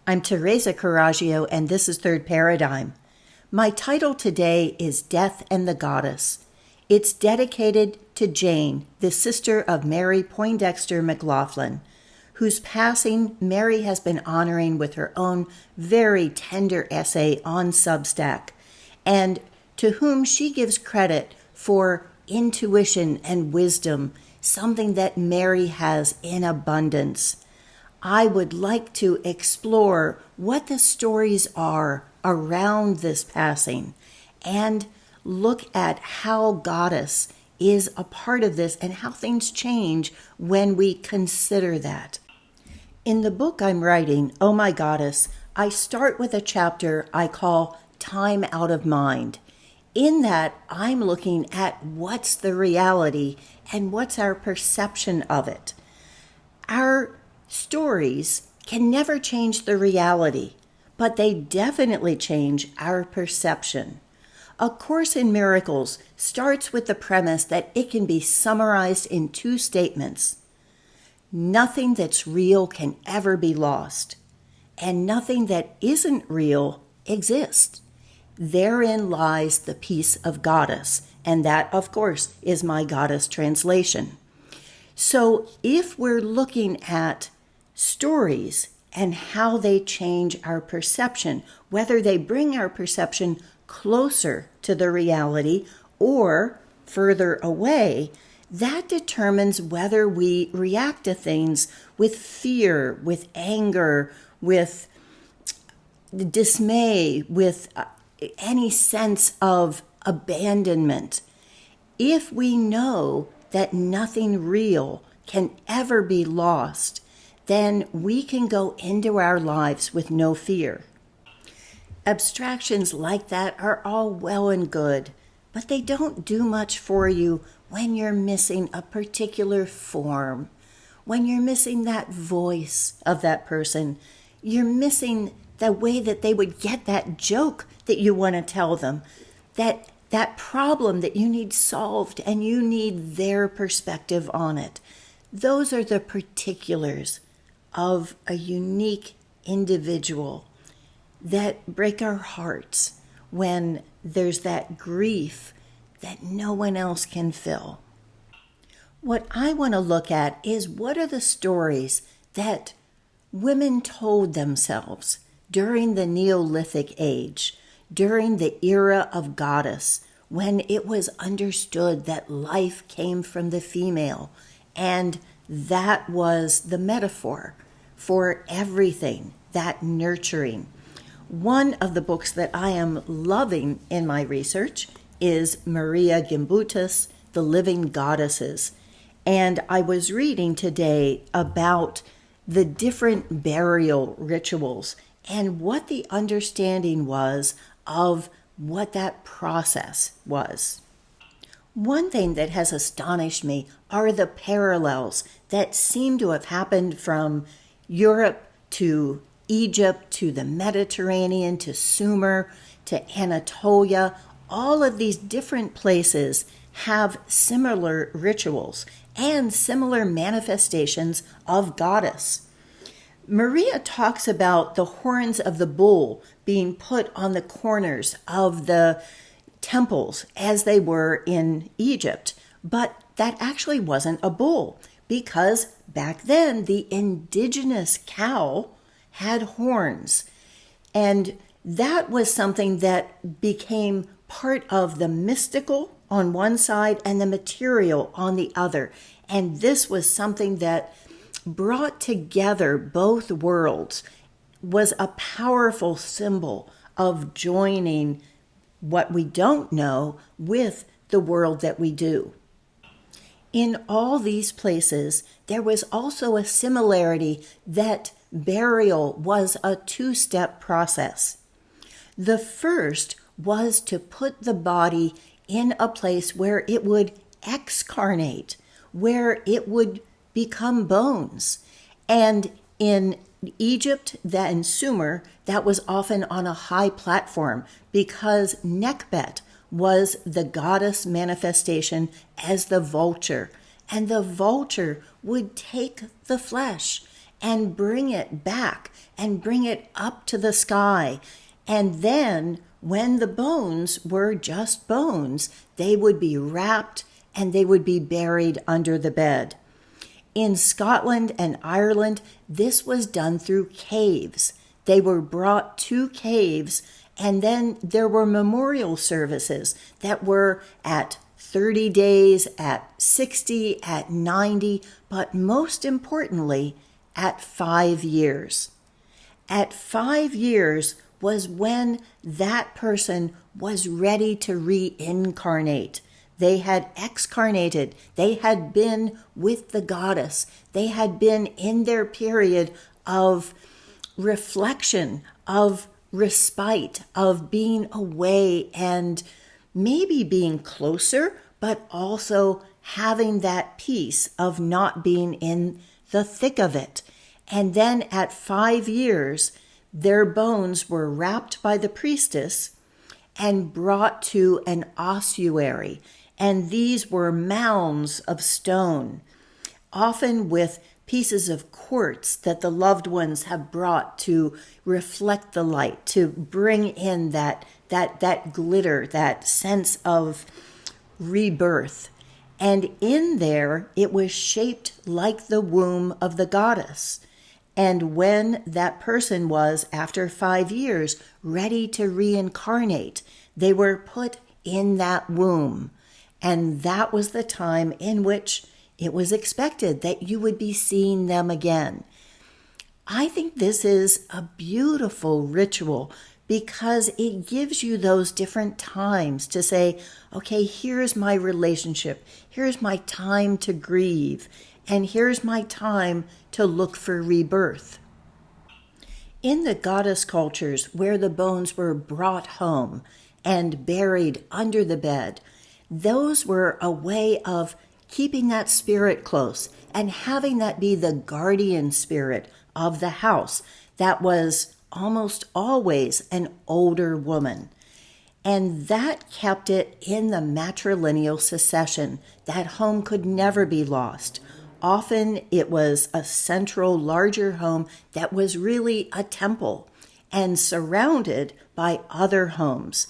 I'm Teresa Carraggio, and this is Third Paradigm. My title today is Death and the Goddess. It's dedicated to Jane, the sister of Mary Poindexter McLaughlin, whose passing Mary has been honoring with her own very tender essay on Substack, and to whom she gives credit for intuition and wisdom, something that Mary has in abundance. I would like to explore what the stories are around this passing and look at how Goddess is a part of this and how things change when we consider that. In the book I'm writing, Oh My Goddess, I start with a chapter I call Time Out of Mind. In that, I'm looking at what's the reality and what's our perception of it. Our stories can never change the reality, but they definitely change our perception. A Course in Miracles starts with the premise that it can be summarized in two statements. Nothing that's real can ever be lost, and nothing that isn't real exists. Therein lies the peace of Goddess, and that, of course, is my Goddess translation. So if we're looking at stories and how they change our perception, whether they bring our perception closer to the reality or further away, that determines whether we react to things with fear, with anger, with dismay, with any sense of abandonment. If we know that nothing real can ever be lost, then we can go into our lives with no fear. Abstractions like that are all well and good, but they don't do much for you when you're missing a particular form, when you're missing that voice of that person, you're missing the way that they would get that joke that you want to tell them, that problem that you need solved and you need their perspective on it. Those are the particulars of a unique individual that break our hearts when there's that grief that no one else can fill. What I want to look at is what are the stories that women told themselves during the Neolithic age, during the era of Goddess, when it was understood that life came from the female, and that was the metaphor for everything, that nurturing. One of the books that I am loving in my research is Marija Gimbutas, The Living Goddesses. And I was reading today about the different burial rituals and what the understanding was of what that process was. One thing that has astonished me are the parallels that seem to have happened from Europe to Egypt to the Mediterranean to Sumer to Anatolia. All of these different places have similar rituals and similar manifestations of Goddess. Marija talks about the horns of the bull being put on the corners of the temples as they were in Egypt, but that actually wasn't a bull because back then the indigenous cow had horns, and that was something that became part of the mystical on one side and the material on the other, and this was something that brought together both worlds, was a powerful symbol of joining what we don't know with the world that we do. In all these places, there was also a similarity that burial was a two-step process. The first was to put the body in a place where it would excarnate, where it would become bones. And in Egypt, that in Sumer, that was often on a high platform because Nekbeht was the goddess manifestation as the vulture. And the vulture would take the flesh and bring it back and bring it up to the sky. And then when the bones were just bones, they would be wrapped and they would be buried under the bed. In Scotland and Ireland, this was done through caves. They were brought to caves, and then there were memorial services that were at 30 days, at 60, at 90, but most importantly, at 5 years. At 5 years was when that person was ready to reincarnate. They had excarnated. They had been with the goddess. They had been in their period of reflection, of respite, of being away and maybe being closer, but also having that peace of not being in the thick of it. And then at 5 years, their bones were wrapped by the priestess and brought to an ossuary. And these were mounds of stone, often with pieces of quartz that the loved ones have brought to reflect the light, to bring in that glitter, that sense of rebirth. And in there, it was shaped like the womb of the goddess. And when that person was, after 5 years, ready to reincarnate, they were put in that womb. And that was the time in which it was expected that you would be seeing them again. I think this is a beautiful ritual because it gives you those different times to say, okay, here's my relationship. Here's my time to grieve. And here's my time to look for rebirth. In the goddess cultures where the bones were brought home and buried under the bed, those were a way of keeping that spirit close and having that be the guardian spirit of the house that was almost always an older woman. And that kept it in the matrilineal succession. That home could never be lost. Often it was a central, larger home that was really a temple and surrounded by other homes.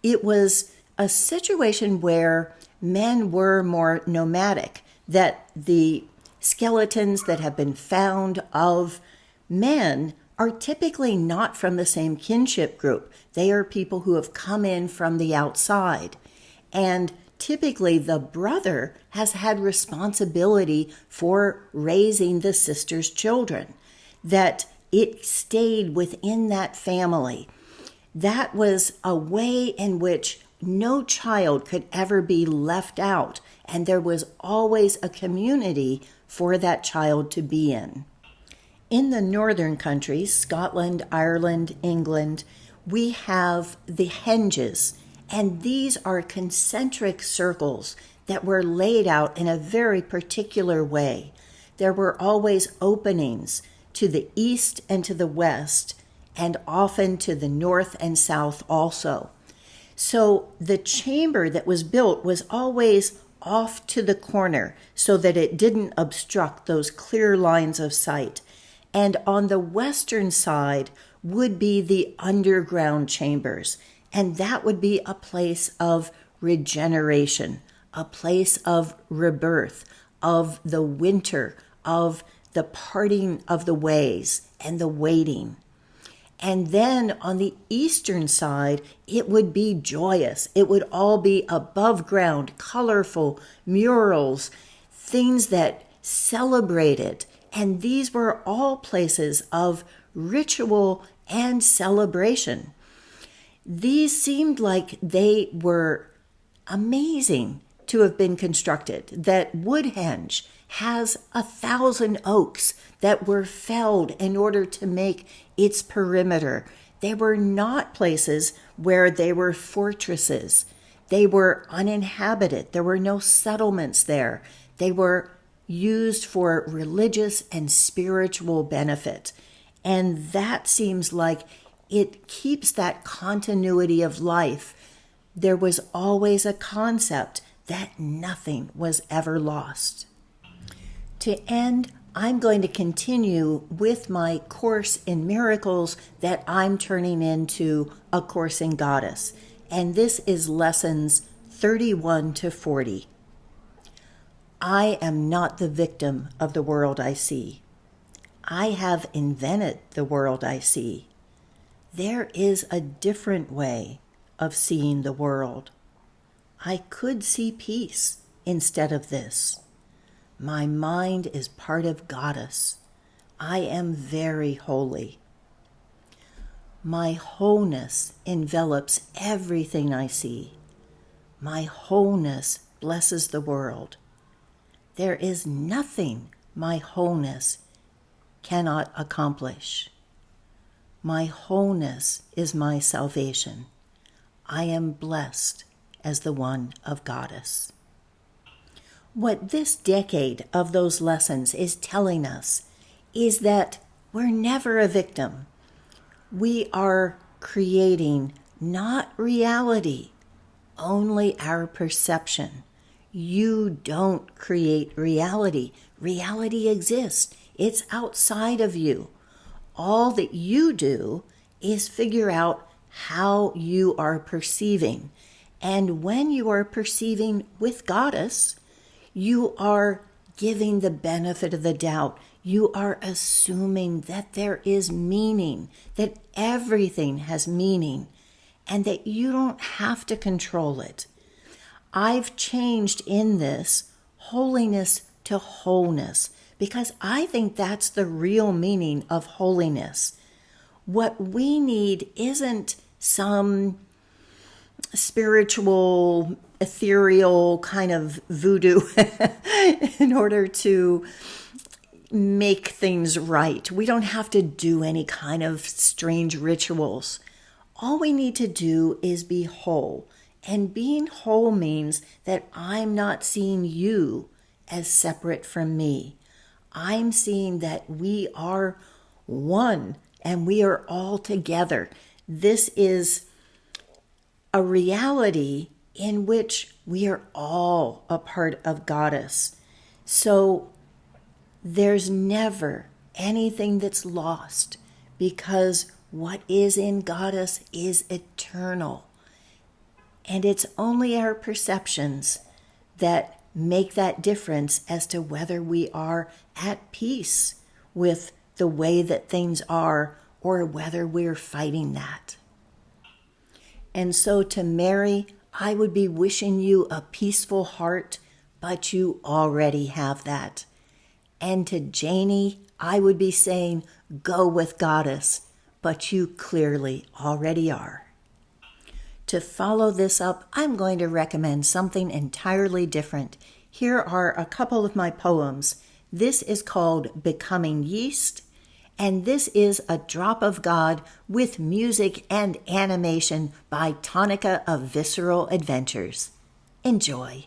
It was a situation where men were more nomadic, that the skeletons that have been found of men are typically not from the same kinship group. They are people who have come in from the outside. And typically the brother has had responsibility for raising the sister's children, that it stayed within that family. That was a way in which no child could ever be left out, and there was always a community for that child to be in. In the northern countries, Scotland, Ireland, England, we have the henges, and these are concentric circles that were laid out in a very particular way. There were always openings to the east and to the west, and often to the north and south also. So the chamber that was built was always off to the corner so that it didn't obstruct those clear lines of sight. And on the western side would be the underground chambers. And that would be a place of regeneration, a place of rebirth, of the winter, of the parting of the ways and the waiting. And then on the eastern side, it would be joyous. It would all be above ground, colorful murals, things that celebrated. And these were all places of ritual and celebration. These seemed like they were amazing to have been constructed. That Woodhenge has 1,000 oaks that were felled in order to make its perimeter. They were not places where they were fortresses. They were uninhabited. There were no settlements there. They were used for religious and spiritual benefit. And that seems like it keeps that continuity of life. There was always a concept that nothing was ever lost. To end, I'm going to continue with my Course in Miracles that I'm turning into a Course in Goddess. And this is lessons 31 to 40. I am not the victim of the world I see. I have invented the world I see. There is a different way of seeing the world. I could see peace instead of this. My mind is part of Goddess. I am very holy. My wholeness envelops everything I see. My wholeness blesses the world. There is nothing my wholeness cannot accomplish. My wholeness is my salvation. I am blessed as the one of Goddess. What this decade of those lessons is telling us is that we're never a victim. We are creating not reality, only our perception. You don't create reality. Reality exists. It's outside of you. All that you do is figure out how you are perceiving. And when you are perceiving with Goddess, you are giving the benefit of the doubt. You are assuming that there is meaning, that everything has meaning, and that you don't have to control it. I've changed in this holiness to wholeness because I think that's the real meaning of holiness. What we need isn't some spiritual, ethereal kind of voodoo in order to make things right. We don't have to do any kind of strange rituals. All we need to do is be whole. And being whole means that I'm not seeing you as separate from me. I'm seeing that we are one and we are all together. This is a reality in which we are all a part of Goddess. So there's never anything that's lost because what is in Goddess is eternal. And it's only our perceptions that make that difference as to whether we are at peace with the way that things are or whether we're fighting that. And so to Mary, I would be wishing you a peaceful heart, but you already have that. And to Janie, I would be saying, go with Goddess, but you clearly already are. To follow this up, I'm going to recommend something entirely different. Here are a couple of my poems. This is called Becoming Yeast, and this is A Drop of God with music and animation by Tonica of Visceral Adventures. Enjoy.